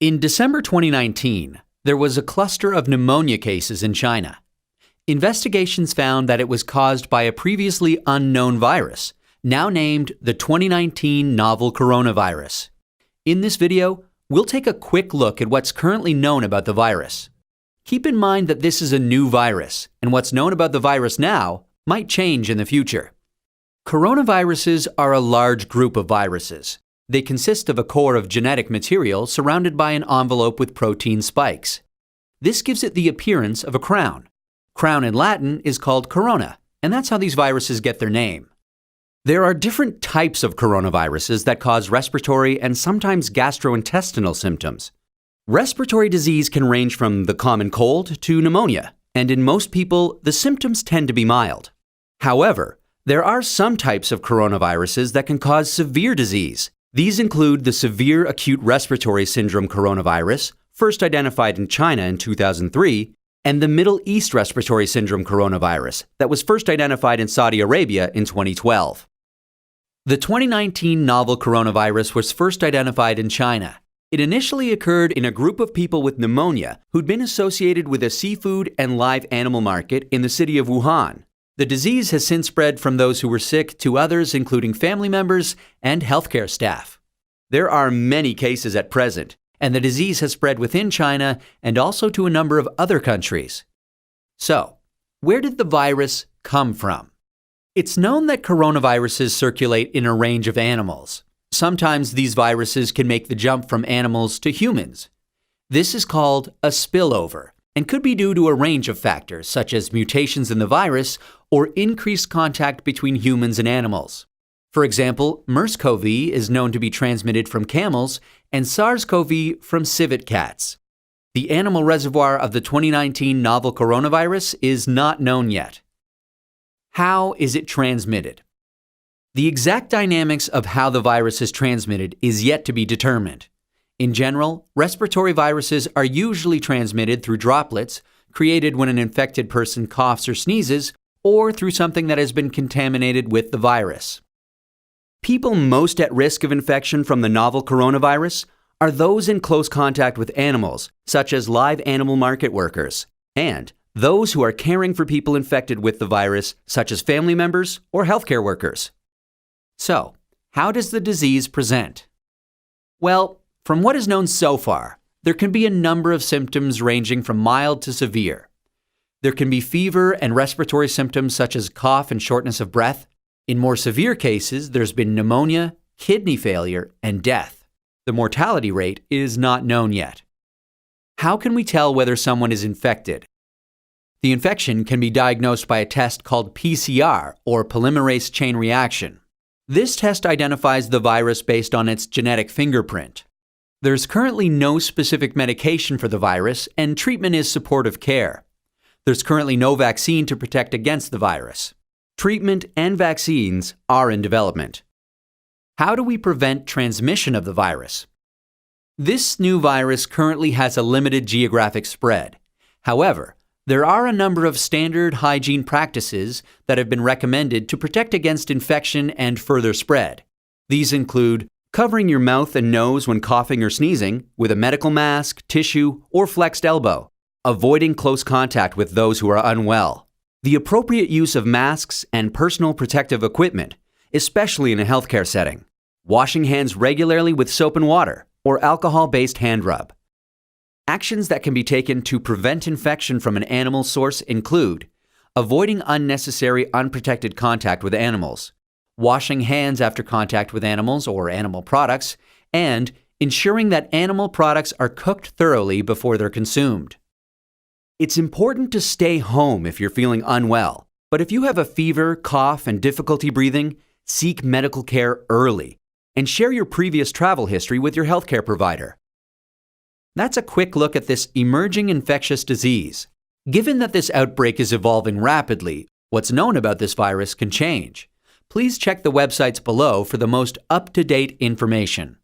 In December 2019, there was a cluster of pneumonia cases in China. Investigations found that it was caused by a previously unknown virus, now named the 2019 novel coronavirus. In this video, we'll take a quick look at what's currently known about the virus. Keep in mind that this is a new virus, and what's known about the virus now might change in the future. Coronaviruses are a large group of viruses. They consist of a core of genetic material surrounded by an envelope with protein spikes. This gives it the appearance of a crown. Crown in Latin is called corona, and that's how these viruses get their name. There are different types of coronaviruses that cause respiratory and sometimes gastrointestinal symptoms. Respiratory disease can range from the common cold to pneumonia, and in most people, the symptoms tend to be mild. However, there are some types of coronaviruses that can cause severe disease. These include the severe acute respiratory syndrome coronavirus, first identified in China in 2003, and the Middle East respiratory syndrome coronavirus that was first identified in Saudi Arabia in 2012. The 2019 novel coronavirus was first identified in China. It initially occurred in a group of people with pneumonia who'd been associated with a seafood and live animal market in the city of Wuhan. The disease has since spread from those who were sick to others, including family members and healthcare staff. There are many cases at present, and the disease has spread within China and also to a number of other countries. So, where did the virus come from? It's known that coronaviruses circulate in a range of animals. Sometimes these viruses can make the jump from animals to humans. This is called a spillover and could be due to a range of factors such as mutations in the virus or increased contact between humans and animals. For example, MERS-CoV is known to be transmitted from camels and SARS-CoV from civet cats. The animal reservoir of the 2019 novel coronavirus is not known yet. How is it transmitted? The exact dynamics of how the virus is transmitted is yet to be determined. In general, respiratory viruses are usually transmitted through droplets created when an infected person coughs or sneezes, or through something that has been contaminated with the virus. People most at risk of infection from the novel coronavirus are those in close contact with animals, such as live animal market workers, and those who are caring for people infected with the virus, such as family members or healthcare workers. So, how does the disease present? Well, from what is known so far, there can be a number of symptoms ranging from mild to severe. There can be fever and respiratory symptoms such as cough and shortness of breath. In more severe cases, there's been pneumonia, kidney failure, and death. The mortality rate is not known yet. How can we tell whether someone is infected? The infection can be diagnosed by a test called PCR, or polymerase chain reaction. This test identifies the virus based on its genetic fingerprint. There's currently no specific medication for the virus, and treatment is supportive care. There's currently no vaccine to protect against the virus. Treatment and vaccines are in development. How do we prevent transmission of the virus? This new virus currently has a limited geographic spread. However, there are a number of standard hygiene practices that have been recommended to protect against infection and further spread. These include covering your mouth and nose when coughing or sneezing with a medical mask, tissue, or flexed elbow, avoiding close contact with those who are unwell, the appropriate use of masks and personal protective equipment, especially in a healthcare setting, washing hands regularly with soap and water, or alcohol-based hand rub. Actions that can be taken to prevent infection from an animal source include avoiding unnecessary unprotected contact with animals, washing hands after contact with animals or animal products, and ensuring that animal products are cooked thoroughly before they're consumed. It's important to stay home if you're feeling unwell, but if you have a fever, cough, and difficulty breathing, seek medical care early and share your previous travel history with your healthcare provider. That's a quick look at this emerging infectious disease. Given that this outbreak is evolving rapidly, what's known about this virus can change. Please check the websites below for the most up-to-date information.